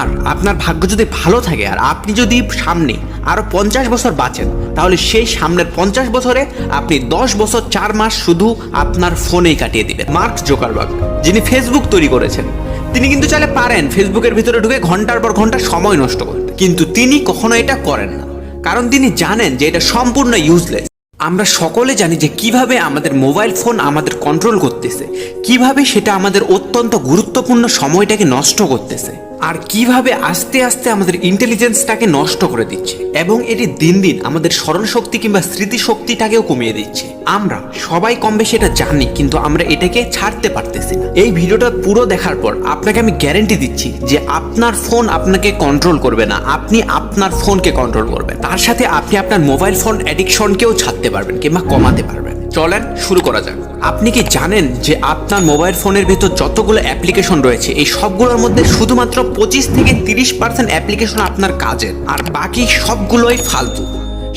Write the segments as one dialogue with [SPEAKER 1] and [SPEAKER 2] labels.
[SPEAKER 1] আর আপনার ভাগ্য যদি ভালো থাকে আর আপনি যদি সামনে আরো 50 বছর বাঁচেন, তাহলে সেই সামনের 50 বছরে আপনি 10 বছর 4 মাস শুধু আপনার ফোনেই কাটিয়ে দিবেন। মার্ক জুকারবার্গ, যিনি ফেসবুক তৈরি করেছেন, তিনি কিন্তু চাইলে পারেন ফেসবুকের ভিতরে ঢুকে ঘন্টার পর ঘন্টা সময় নষ্ট করতে, কিন্তু তিনি কখনো এটা করেন না, কারণ তিনি জানেন যে এটা সম্পূর্ণ ইউজলেস। আমরা সকলে জানি যে কিভাবে আমাদের মোবাইল ফোন আমাদের কন্ট্রোল করতেছে, কিভাবে সেটা আমাদের অত্যন্ত গুরুত্বপূর্ণ সময়টাকে নষ্ট করতেছে, আর কিভাবে আস্তে আস্তে আমাদের ইন্টেলিজেন্সটাকে নষ্ট করে দিচ্ছে, এবং এটি দিন দিন আমাদের স্মরণ শক্তি কিংবা স্মৃতিশক্তিটাকেও কমিয়ে দিচ্ছে। আমরা সবাই কম বেশি এটা জানি, কিন্তু আমরা এটাকে ছাড়তে পারতেছি না। এই ভিডিওটা পুরো দেখার পর আপনাকে আমি গ্যারান্টি দিচ্ছি যে আপনার ফোন আপনাকে কন্ট্রোল করবে না, আপনি আপনার ফোনকে কন্ট্রোল করবেন। তার সাথে আপনি আপনার মোবাইল ফোন অ্যাডিকশনকেও ছাড়তে পারবেন কিংবা কমাতে পারবেন। চলেন শুরু করা যাক। আপনি কি জানেন যে আপনার মোবাইল ফোনের ভিতর যতগুলো অ্যাপ্লিকেশন রয়েছে, এই সবগুলোর মধ্যে শুধুমাত্র 25 থেকে 30% অ্যাপ্লিকেশন আপনার কাজের, আর বাকি সবগুলোই ফালতু।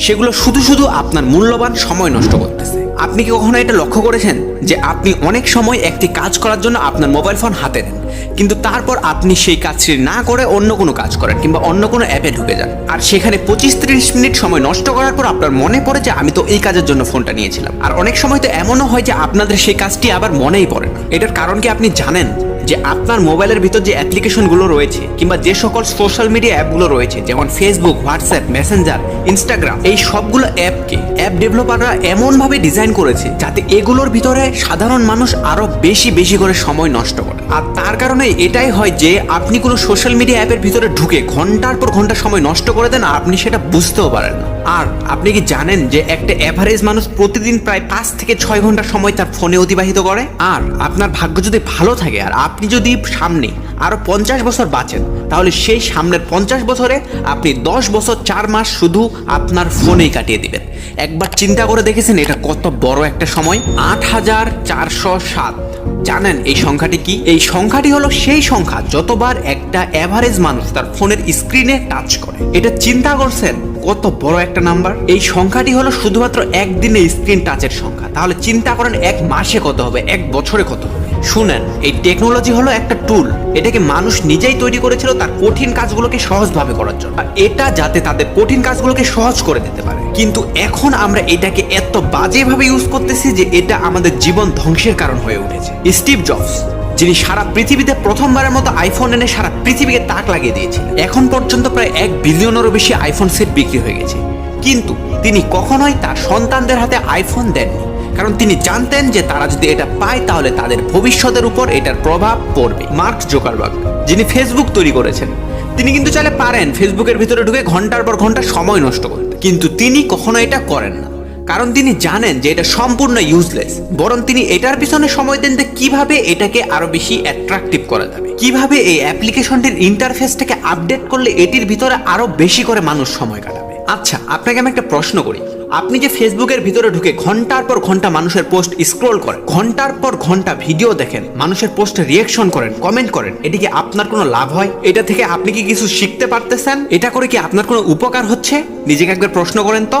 [SPEAKER 1] সেগুলো শুধু শুধু আপনার মূল্যবান সময় নষ্ট করতেছে। আপনি কি কখনো এটা লক্ষ্য করেছেন যে আপনি অনেক সময় একটি কাজ করার জন্য আপনার মোবাইল ফোন হাতে নেন, কিন্তু তারপর আপনি সেই কাজটি না করে অন্য কোনো কাজ করেন কিংবা অন্য কোনো অ্যাপে ঢুকে যান, আর সেখানে 25-30 মিনিট সময় নষ্ট করার পর আপনার মনে পড়ে যে আমি তো এই কাজের জন্য ফোনটা নিয়েছিলাম। আর অনেক সময় তো এমনও হয় যে আপনাদের সেই কাজটি আবার মনেই পড়ে না। এটার কারণ কি আপনি জানেন? যে আপনার মোবাইলের ভিতর যে অ্যাপ্লিকেশনগুলো রয়েছে কিংবা যে সকল সোশ্যাল মিডিয়া অ্যাপগুলো রয়েছে, যেমন ফেসবুক, হোয়াটসঅ্যাপ, মেসেঞ্জার, ইনস্টাগ্রাম, এই সবগুলো অ্যাপকে অ্যাপ ডেভেলপাররা এমনভাবে ডিজাইন করেছে যাতে এগুলোর ভিতরে সাধারণ মানুষ আরো বেশি বেশি করে সময় নষ্ট করে। আর তার কারণে এটাই হয় যে আপনি কোনো সোশ্যাল মিডিয়া অ্যাপের ভিতরে ঢুকে ঘন্টার পর ঘন্টা সময় নষ্ট করে দেন, আপনি সেটা বুঝতেও পারেন না। আর আপনি কি জানেন যে একটা অ্যাভারেজ মানুষ প্রতিদিন প্রায় 5 থেকে 6 ঘন্টা সময় তার ফোনে অতিবাহিত করে? আর আপনার ভাগ্য যদি ভালো থাকে আর আপনি যদি সামনে আরো 50 বছর বাঁচেন, তাহলে সেই সামনের 50 বছরে আপনি 10 বছর 4 মাস শুধু আপনার ফোনেই কাটিয়ে দিবেন। একবার চিন্তা করে দেখেছেন এটা কত বড় একটা সময়? 8407। জানেন এই সংখ্যাটি কি? এই সংখ্যাটি হলো সেই সংখ্যা যতবার একটা অ্যাভারেজ মানুষ তার ফোনের স্ক্রিনে টাচ করে। এটা চিন্তা করছেন কত বড় একটা নাম্বার? এই সংখ্যাটি হলো শুধুমাত্র একদিনে স্ক্রিন টাচের সংখ্যা। তাহলে চিন্তা করেন এক মাসে কত হবে, এক বছরে কত হবে। শুনেন, এই টেকনোলজি হলো একটা টুল। এটাকে মানুষ নিজেই তৈরি করেছিল তার কঠিন কাজগুলোকে সহজভাবে করার জন্য, আর এটা যাতে তাদের কঠিন কাজগুলোকে সহজ করে দিতে পারে। কিন্তু এখন আমরা এটাকে এত বাজেভাবে ইউজ করতেছি যে এটা আমাদের জীবন ধ্বংসের কারণ হয়ে উঠেছে। স্টিভ জবস, যিনি সারা পৃথিবীতে প্রথমবারের মতো আইফোন এনে সারা পৃথিবীকে তাক লাগিয়ে দিয়েছিলেন, এখন পর্যন্ত প্রায় 1 বিলিয়নেরও বেশি আইফোন সেট বিক্রি হয়ে গেছে, কিন্তু তিনি কখনোই তার সন্তানদের হাতে আইফোন দেননি, কারণ তিনি জানতেন যে তারা যদি এটা পায় তাহলে তাদের ভবিষ্যতের উপর এটার প্রভাব পড়বে। মার্ক জুকারবার্গ, যিনি ফেসবুক তৈরি করেছেন, তিনি কিন্তু চাইলে পারেন ফেসবুকের ভিতরে ঢুকে ঘন্টার পর ঘন্টা সময় নষ্ট করতে, কিন্তু তিনি কখনো এটা করেন না, কারণ তিনি জানেন যে এটা সম্পূর্ণ ইউজলেস। বরং তিনি এটার পিছনে সময় দেন যে কিভাবে এটাকে আরো বেশি অ্যাট্রাকটিভ করা যাবে, কিভাবে এই অ্যাপ্লিকেশনটির ইন্টারফেসটাকে আপডেট করলে এটির ভিতরে আরো বেশি করে মানুষ সময় কাটাবে। আচ্ছা, আপনাকে আমি একটা প্রশ্ন করি, আপনি যে ফেসবুকের ভিতরে ঢুকে ঘন্টার পর ঘন্টা মানুষের পোস্ট স্ক্রল করেন, ঘন্টার পর ঘন্টা ভিডিও দেখেন, মানুষের পোস্টে রিয়েকশন করেন, কমেন্ট করেন, এটি কি আপনার কোনো লাভ হয়? এটা থেকে আপনি কি কিছু শিখতে পারতেছেন? এটা করে কি আপনার কোনো উপকার হচ্ছে? নিজেকে একবার প্রশ্ন করেন তো।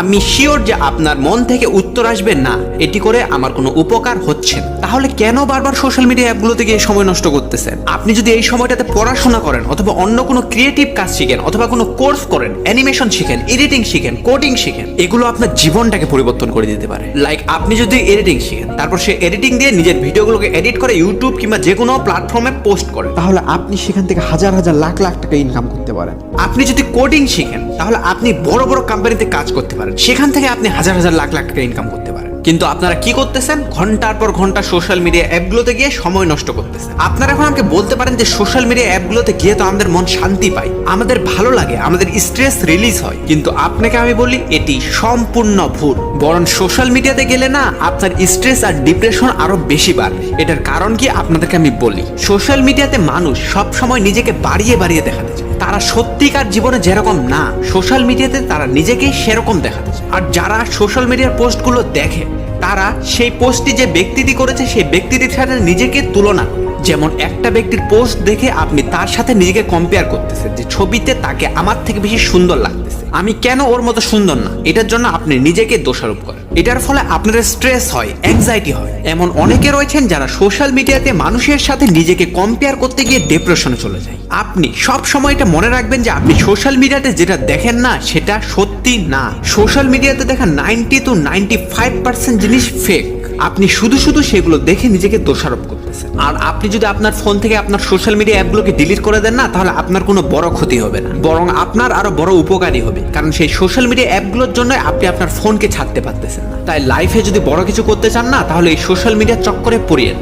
[SPEAKER 1] আমি শিওর যে আপনার মন থেকে উত্তর আসবে না, এটি করে আমার কোনো উপকার হচ্ছে না। তাহলে কেন বারবার সোশ্যাল মিডিয়া অ্যাপগুলোতে গিয়ে সময় নষ্ট করতেছেন? আপনি যদি এই সময়টাতে পড়াশোনা করেন, অথবা অন্য কোনো ক্রিয়েটিভ কাজ শিখেন, অথবা কোনো কোর্স করেন, অ্যানিমেশন শিখেন, এডিটিং শিখেন, কোডিং শিখেন, এগুলো আপনার জীবনটাকে পরিবর্তন করে দিতে পারে। লাইক আপনি যদি এডিটিং শিখেন, তারপর সে এডিটিং দিয়ে নিজের ভিডিওগুলোকে এডিট করে ইউটিউব কিংবা যে কোনো প্ল্যাটফর্মে পোস্ট করেন, তাহলে আপনি সেখান থেকে হাজার হাজার লাখ লাখ টাকা ইনকাম করতে পারেন। আপনি যদি কোডিং শিখেন, তাহলে আপনি বড় বড় কোম্পানিতে কাজ করতে পারেন, সেখান থেকে আপনি হাজার হাজার লাখ লাখ টাকা ইনকাম করতে পারেন। কিন্তু আপনারা কি করতেছেন? ঘন্টার পর ঘন্টা সোশ্যাল মিডিয়া অ্যাপগুলোতে গিয়ে সময় নষ্ট করতেছেন। আপনারা এখন আমাকে বলতে পারেন যে সোশ্যাল মিডিয়া অ্যাপগুলোতে গিয়ে তো আমাদের মন শান্তি পায়, আমাদের ভালো লাগে, আমাদের স্ট্রেস রিলিজ হয়, কিন্তু আপনাকে আমি বলি এটি সম্পূর্ণ ভুল। বরং সোশ্যাল মিডিয়াতে গেলে না আপনার স্ট্রেস আর ডিপ্রেশন আরো বেশি বাড়বে। এটার কারণ কি আপনাদেরকে আমি বলি। সোশ্যাল মিডিয়াতে মানুষ সব সময় নিজেকে বাড়িয়ে বাড়িয়ে দেখাতে চায়। তারা সত্যিকার জীবনে যেরকম না, সোশ্যাল মিডিয়াতে তারা নিজেকে সেরকম দেখাতে চায়। আর যারা সোশ্যাল মিডিয়ার পোস্টগুলো দেখে, তারা সেই পোস্টটি যে ব্যক্তিটি করেছে সেই ব্যক্তিটির সাথে নিজেকে তুলনা করে। যেমন একটা ব্যক্তির পোস্ট দেখে আপনি তার সাথে নিজেকে কম্পেয়ার করতেছেন যে ছবিতে তাকে আমার থেকে বেশি সুন্দর লাগতেছে, আমি কেন ওর মতো সুন্দর না, এটার জন্য আপনি নিজেকে দোষারোপ করেন। এটার ফলে আপনার স্ট্রেস হয়, অ্যাংজাইটি হয়। এমন অনেকে রয়েছেন যারা সোশ্যাল মিডিয়াতে মানুষের সাথে নিজেকে কম্পেয়ার করতে গিয়ে ডিপ্রেশনে চলে যায়। আপনি সব সময় এটা মনে রাখবেন যে আপনি সোশ্যাল মিডিয়াতে যেটা দেখেন না সেটা সত্যি না। সোশ্যাল মিডিয়াতে দেখা 90 to 95% জিনিস ফেক। আপনি শুধু শুধু সেগুলো দেখে নিজেকে দোষারোপ করতেছেন। আর আপনি যদি আপনার ফোন থেকে আপনার সোশ্যাল মিডিয়া অ্যাপগুলোকে ডিলিট করে দেন না, তাহলে আপনার কোনো বড় ক্ষতি হবে না, বরং আপনার আরো বড় উপকারী হবে। কারণ সেই সোশ্যাল মিডিয়া অ্যাপগুলোর জন্য আপনি আপনার ফোনকে ছাড়তে পারতেছেন না। তাই লাইফে যদি বড় কিছু করতে চান না, তাহলে এই সোশ্যাল মিডিয়ার চক্করে পড়িয়েন।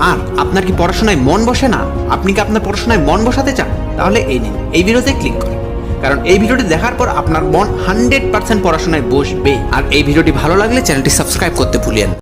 [SPEAKER 1] আর আপনার কি পড়াশোনায় মন বসে না? আপনি কি আপনার পড়াশোনায় মন বসাতে চান? তাহলে এই নিন, এই ভিডিওতে ক্লিক করেন। কারণ এই ভিডিওটি দেখার পর আপনার মন 100% পড়াশোনায় বসবে। আর এই ভিডিওটি ভালো লাগলে চ্যানেলটি সাবস্ক্রাইব করতে ভুলিয়েন না।